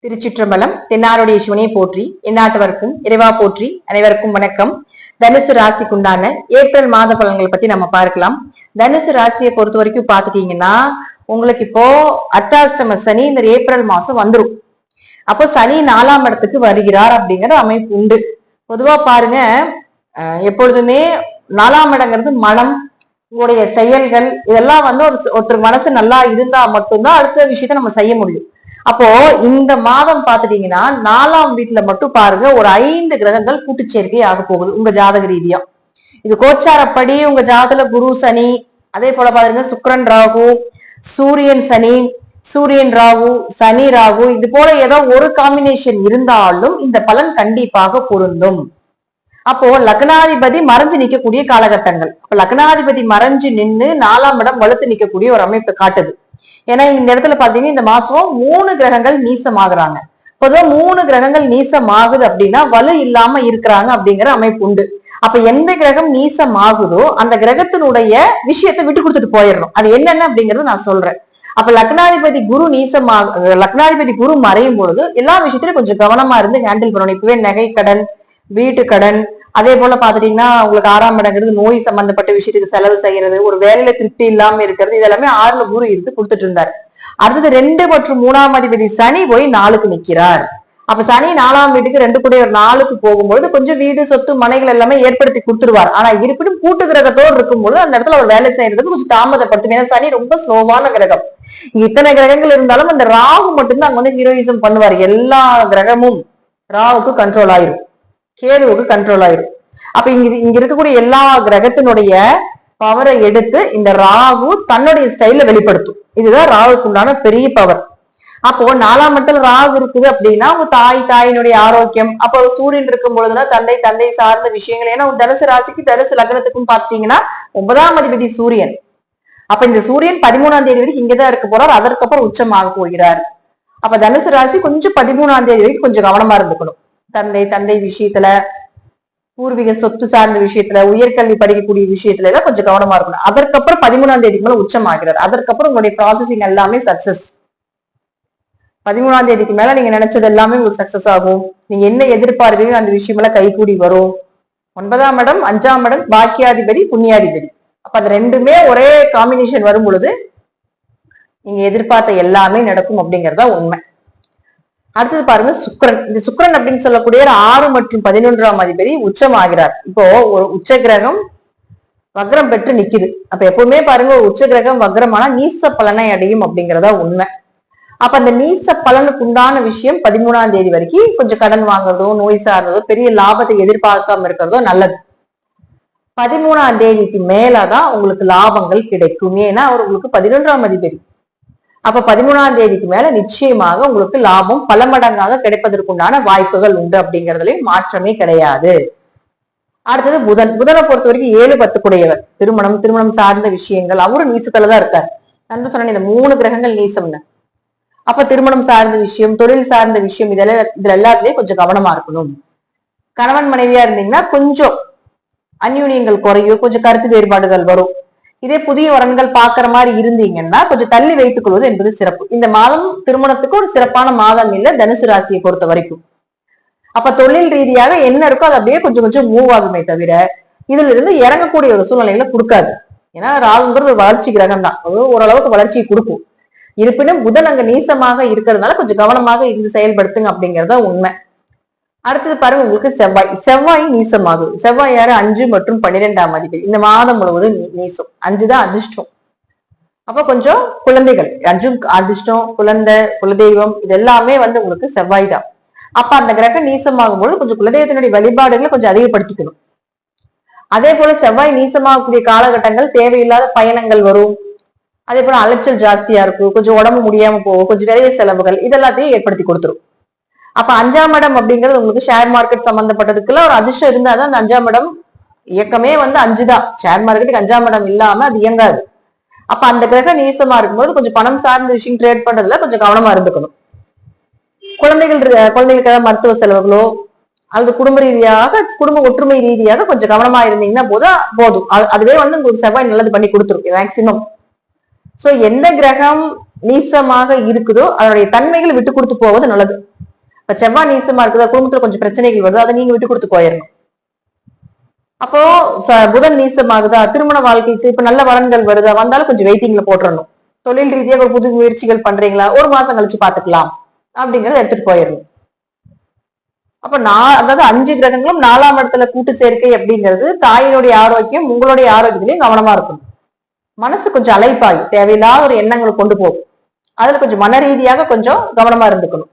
திருச்சிற்றம்பலம். தென்னாருடைய சிவனையை போற்றி, எந்நாட்டவருக்கும் இறைவா போற்றி. அனைவருக்கும் வணக்கம். தனுசு ராசிக்குண்டான ஏப்ரல் மாத பலன்களை பத்தி நம்ம பார்க்கலாம். தனுசு ராசியை பொறுத்த வரைக்கும் பாத்துட்டீங்கன்னா, உங்களுக்கு இப்போ அர்த்தாஷ்டம சனி இந்த ஏப்ரல் மாசம் வந்துடும். அப்போ சனி 4ஆம் இடத்துக்கு வருகிறார் அப்படிங்கிற அமைப்பு உண்டு. பொதுவா பாருங்க, எப்பொழுதுமே 4ஆம் இடங்கிறது மனம், உங்களுடைய செயல்கள், இதெல்லாம் வந்து ஒருத்தர் மனசு நல்லா இருந்தா மட்டும்தான் அடுத்த விஷயத்த நம்ம செய்ய முடியும். அப்போ இந்த மாதம் பாத்துட்டீங்கன்னா 4ஆம் வீட்டுல மட்டும் பாருங்க, ஒரு 5 கிரகங்கள் கூட்டுச்சேர்க்கை ஆக போகுது உங்க ஜாதக ரீதியா. இது கோச்சாரப்படி உங்க ஜாதகத்துல குரு சனி, அதே போல பாருங்க சுக்கிரன் ராகு, சூரியன் சனி, சூரியன் ராகு, சனி ராகு, இது போல ஏதோ ஒரு காம்பினேஷன் இருந்தாலும் இந்த பலன் கண்டிப்பாக பொருந்தும். அப்போ லக்னாதிபதி மறைஞ்சு நிக்கக்கூடிய காலகட்டங்கள். லக்னாதிபதி மறைஞ்சு நின்று 4ஆம் இடம் வலுத்து நிக்கக்கூடிய ஒரு அமைப்பு காட்டுது. ஏன்னா இந்த இடத்துல பாத்தீங்கன்னா இந்த மாசம் 3 கிரகங்கள் நீசமாகறாங்க. பொதுவா 3 கிரகங்கள் நீசமாகுது அப்படின்னா வலு இல்லாம இருக்கிறாங்க அப்படிங்கிற அமைப்பு உண்டு. அப்ப எந்த கிரகம் நீசமாகுதோ அந்த கிரகத்தினுடைய விஷயத்தை விட்டு கொடுத்துட்டு போயிடணும். அது என்னென்ன அப்படிங்கறத நான் சொல்றேன். அப்ப லக்னாதிபதி குரு மறையும் பொழுது எல்லா விஷயத்திலும் கொஞ்சம் கவனமா இருந்து ஹேண்டில் பண்ணணும். இப்பவே நகை கடன், வீட்டு கடன், அதே போல பாத்துட்டீங்கன்னா உங்களுக்கு 6ஆம் இடங்கிறது நோய் சம்பந்தப்பட்ட விஷயத்துக்கு செலவு செய்யறது, ஒரு வேலையில திருப்தி இல்லாம இருக்கிறது, இதெல்லாமே 6ல குரு இருந்து கொடுத்துட்டு இருந்தார். அடுத்தது 2 மற்றும் 3ஆம் அதிபதி சனி போய் 4க்கு நிக்கிறார். அப்ப சனி 4ஆம் வீட்டுக்கு 2 கூட ஒரு 4க்கு போகும்போது கொஞ்சம் வீடு சொத்து மனைகள் எல்லாமே ஏற்படுத்தி கொடுத்துருவார். ஆனா இருப்பினும் கூட்டு கிரகத்தோடு இருக்கும்போது அந்த இடத்துல அவர் வேலை செய்யறதுக்கு கொஞ்சம் தாமதப்படுத்தும். ஏன்னா சனி ரொம்ப ஸ்லோவான கிரகம். இத்தனை கிரகங்கள் இருந்தாலும் அந்த ராகு மட்டும்தான் அங்க வந்து ஹீரோயிசம் பண்ணுவார். எல்லா கிரகமும் ராகுக்கு கண்ட்ரோல் ஆயிரும், கேதுவுக்கு கண்ட்ரோல் ஆயிரும். அப்ப இங்க இருக்கக்கூடிய எல்லா கிரகத்தினுடைய பவரை எடுத்து இந்த ராகு தன்னுடைய ஸ்டைல வெளிப்படுத்தும். இதுதான் ராகுக்கு உண்டான பெரிய பவர். அப்போ 4ஆம் இடத்துல ராகு இருக்குது அப்படின்னா உங்க தாயினுடைய ஆரோக்கியம், அப்போ சூரியன் இருக்கும் பொழுதுனா தந்தை சார்ந்த விஷயங்கள். ஏன்னா தனுசு ராசிக்கு தனுசு லக்னத்துக்கும் பாத்தீங்கன்னா 9ஆம் அதிபதி சூரியன். அப்ப இந்த சூரியன் 13ஆம் தேதி வரைக்கும் இங்கதான் இருக்க போறார். அதற்கப்புறம் உச்சமாக போகிறார். அப்ப தனுசு ராசி கொஞ்சம் 13ஆம் தேதி வரைக்கும் கொஞ்சம் கவனமா இருந்துக்கணும். தந்தை விஷயத்துல, பூர்வீக சொத்து சார்ந்த விஷயத்துல, உயர்கல்வி படிக்கக்கூடிய விஷயத்துல எல்லாம் கொஞ்சம் கவனமா இருக்கணும். அதற்கப்புறம் 13ஆம் தேதிக்கு மேல உச்சம் ஆகிறார். அதற்கப்புறம் உங்களுடைய ப்ராசஸிங் எல்லாமே சக்சஸ். 13ஆம் தேதிக்கு மேல நீங்க நினைச்சது எல்லாமே உங்களுக்கு சக்சஸ் ஆகும். நீங்க என்ன எதிர்பார்ப்பீங்க அந்த விஷயம் எல்லாம் கைகூடி வரும். 9ஆம் இடம், 5ஆம் இடம், பாக்கியாதிபதி, புண்ணியாதிபதி. அப்ப அது ரெண்டுமே ஒரே காம்பினேஷன் வரும் பொழுது நீங்க எதிர்பார்த்த எல்லாமே நடக்கும் அப்படிங்கறதா உண்மை. அடுத்தது பாருங்க சுக்கிரன். இந்த சுக்கிரன் அப்படின்னு சொல்லக்கூடிய 6 மற்றும் 11ஆம் அதிபதி உச்சம் ஆகிறார். இப்போ ஒரு உச்ச கிரகம் வக்ரம் பெற்று நிக்குது. அப்ப எப்பவுமே பாருங்க ஒரு உச்ச கிரகம் வக்ரமானா நீச பலனை அடையும் அப்படிங்கறதா உண்மை. அப்ப அந்த நீச பலனுக்கு உண்டான விஷயம் 13ஆம் தேதி வரைக்கும் கொஞ்சம் கடன் வாங்குறதோ, நோய் சார்ந்ததோ, பெரிய லாபத்தை எதிர்பார்க்காம இருக்கிறதோ நல்லது. 13ஆம் தேதிக்கு மேலதான் உங்களுக்கு லாபங்கள் கிடைக்கும். ஏன்னா அவர் உங்களுக்கு 11ஆம் அதிபதி. அப்ப 13ஆம் தேதிக்கு மேல நிச்சயமாக உங்களுக்கு லாபம் பல மடங்காக கிடைப்பதற்குண்டான வாய்ப்புகள் உண்டு அப்படிங்கறதுலயும் மாற்றமே கிடையாது. அடுத்தது புதனை பொறுத்த வரைக்கும் 7-10 கூடையவர். திருமணம் சார்ந்த விஷயங்கள் அவரும் நீசத்துலதான் இருக்காரு. நான் சொன்னேன் இந்த 3 கிரகங்கள் நீசம்னு. அப்ப திருமணம் சார்ந்த விஷயம், தொழில் சார்ந்த விஷயம், இதுல எல்லாத்துலயும் கொஞ்சம் கவனமா இருக்கணும். கணவன் மனைவியா இருந்தீங்கன்னா கொஞ்சம் அந்யூன்யங்கள் குறையும், கொஞ்சம் கருத்து வேறுபாடுகள் வரும். இதே புதிய வரன்கள் பாக்குற மாதிரி இருந்தீங்கன்னா கொஞ்சம் தள்ளி வைத்துக் கொள்வது என்பது சிறப்பு. இந்த மாதம் திருமணத்துக்கு ஒரு சிறப்பான மாதம் இல்ல தனுசு ராசியை பொறுத்த வரைக்கும். அப்ப தொழில் ரீதியாக என்ன இருக்கோ அது அப்படியே கொஞ்சம் கொஞ்சம் மூவ் ஆகுமே தவிர இதுல இருந்து இறங்கக்கூடிய ஒரு சூழ்நிலைகளை கொடுக்காது. ஏன்னா ராகுங்கிறது ஒரு வளர்ச்சி கிரகம் தான், ஓரளவுக்கு வளர்ச்சியை கொடுக்கும். இருப்பினும் புதன் அங்க நீசமாக இருக்கிறதுனால கொஞ்சம் கவனமாக இருந்து செயல்படுத்துங்க அப்படிங்கறத உண்மை. அடுத்தது பாருங்க உங்களுக்கு செவ்வாய் நீசமாகுது. செவ்வாய் யாரு? 5 மற்றும் 12ஆம் அதிபதி. இந்த மாதம் முழுவதும் நீசம். 5 தான் அதிர்ஷ்டம். அப்ப கொஞ்சம் குழந்தைகள், 5 அதிர்ஷ்டம், குழந்தை, குலதெய்வம், இது எல்லாமே வந்து உங்களுக்கு செவ்வாய் தான். அப்ப அந்த கிரகம் நீசமாகும் போது கொஞ்சம் குலதெய்வத்தினுடைய வழிபாடுகளை கொஞ்சம் அதிகப்படுத்திக்கணும். அதே போல செவ்வாய் நீசமாகக்கூடிய காலகட்டங்கள் தேவையில்லாத பயணங்கள் வரும். அதே போல அலைச்சல் ஜாஸ்தியா இருக்கும், கொஞ்சம் உடம்பு முடியாம போகும், கொஞ்சம் நிறைய செலவுகள், இதெல்லாத்தையும் ஏற்படுத்தி கொடுத்துரும். அப்ப 5ஆம் இடம் அப்படிங்கிறது உங்களுக்கு ஷேர் மார்க்கெட் சம்பந்தப்பட்டதுக்குள்ள ஒரு அதிர்ஷ்டம் இருந்தாதான் அந்த 5ஆம் இடம் இயக்கமே வந்து 5 தான். ஷேர் மார்க்கெட்டுக்கு 5ஆம் இடம் இல்லாம அது இயங்காது. அப்ப அந்த கிரகம் நீசமா இருக்கும்போது கொஞ்சம் பணம் சார்ந்த விஷயம் ட்ரேட் பண்றதுல கொஞ்சம் கவனமா இருந்துக்கணும். குழந்தைகளுக்காக மருத்துவ செலவுகளோ அல்லது குடும்ப ஒற்றுமை ரீதியாக கொஞ்சம் கவனமா இருந்தீங்கன்னா போதும். அதுவே வந்து உங்களுக்கு செவ்வாய் நல்லது பண்ணி கொடுத்துரும் மேக்சிமம். சோ எந்த கிரகம் நீசமாக இருக்குதோ அதனுடைய தன்மைகள் விட்டு கொடுத்து போவது நல்லது. இப்ப செவ்வாய் நீசமா இருக்குதா, குடும்பத்துல கொஞ்சம் பிரச்சனைகள் வருதோ அதை நீங்க விட்டு கொடுத்து போயிடணும். அப்போ புதன் நீசமாகுதா, திருமண வாழ்க்கைக்கு இப்ப நல்ல வரன்கள் வருதா, வந்தாலும் கொஞ்சம் வெயிட்டிங்ல போட்டுறணும். தொழில் ரீதியாக ஒரு புது முயற்சிகள் பண்றீங்களா, ஒரு மாசம் கழிச்சு பாத்துக்கலாம் அப்படிங்கறத எடுத்துட்டு போயிடணும். அப்ப அதாவது 5 கிரகங்களும் 4ஆம் இடத்துல கூட்டு சேர்க்கை அப்படிங்கிறது தாயினுடைய ஆரோக்கியம், உங்களுடைய ஆரோக்கியத்திலையும் கவனமா இருக்கணும். மனசு கொஞ்சம் அலைப்பாய் தேவையில்லாத ஒரு எண்ணங்களை கொண்டு போகும். அதுல கொஞ்சம் மன ரீதியாக கொஞ்சம் கவனமா இருந்துக்கணும்.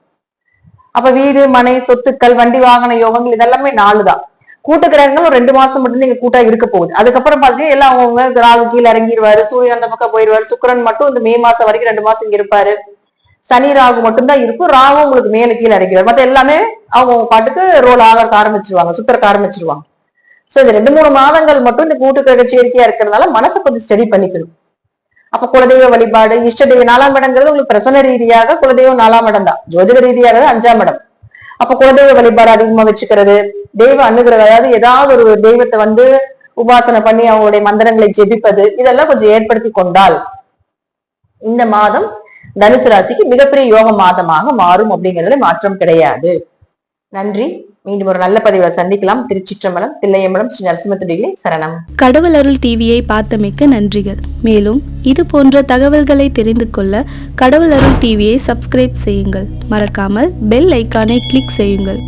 அப்ப வீடு, மனை, சொத்துக்கள், வண்டி வாகன யோகங்கள் இதெல்லாமே 4 தான். கூட்டு கிரகங்கள் ஒரு 2 மாசம் மட்டும் நீங்க கூட்டா இருக்க போகுது. அதுக்கப்புறம் பாத்தீங்கன்னா எல்லாம் அவங்க ராகு கீழே இறங்கிடுவாரு, சூரியன் அந்த பக்கம் போயிடுவாரு, சுக்கிரன் மட்டும் இந்த மே மாசம் வரைக்கும் 2 மாசம் இங்க இருப்பாரு. சனி ராகு மட்டும்தான் இருக்கும். ராகு உங்களுக்கு மேல கீழே இறங்கிடுவார். மத்த எல்லாமே அவங்க பாட்டுக்கு ரோல் ஆக ஆரம்பிச்சிருவாங்க, சுத்தரக்க ஆரம்பிச்சிருவாங்க. சோ இந்த 2-3 மாதங்கள் மட்டும் இந்த கூட்டு கிரக சேர்க்கையா இருக்கிறதுனால மனசை கொஞ்சம் ஸ்டடி பண்ணிக்கணும். அப்ப குலதெய்வ வழிபாடு, இஷ்ட தெய்வம் 4ஆம் இடங்கிறது உங்களுக்கு பிரசன ரீதியாக குலதெய்வம் 4ஆம் இடம் தான், ஜோதிட ரீதியாக 5ஆம் இடம். அப்ப குலதெய்வ வழிபாடு அதிகமா வச்சுக்கிறது, தெய்வ அனுகிரகம், அதாவது ஏதாவது ஒரு தெய்வத்தை வந்து உபாசனை பண்ணி அவங்களுடைய மந்திரங்களை ஜெபிப்பது, இதெல்லாம் கொஞ்சம் ஏற்படுத்தி கொண்டால் இந்த மாதம் தனுசு ராசிக்கு மிகப்பெரிய யோக மாதமாக மாறும் அப்படிங்கிறதுல மாற்றம் கிடையாது. நன்றி. மீண்டும் ஒரு நல்ல பதிவை சந்திக்கலாம். திருச்சிற்றம்பலம், தில்லையம்பலம், ஸ்ரீ நரசிம்மத்துடிகளே சரணம். கடவுள் அருள் டிவியை பார்த்தமைக்க நன்றிகள். மேலும் இது போன்ற தகவல்களை தெரிந்து கொள்ள கடவுள் அருள் டிவியை சப்ஸ்கிரைப் செய்யுங்கள். மறக்காமல் பெல் ஐக்கானை கிளிக் செய்யுங்கள்.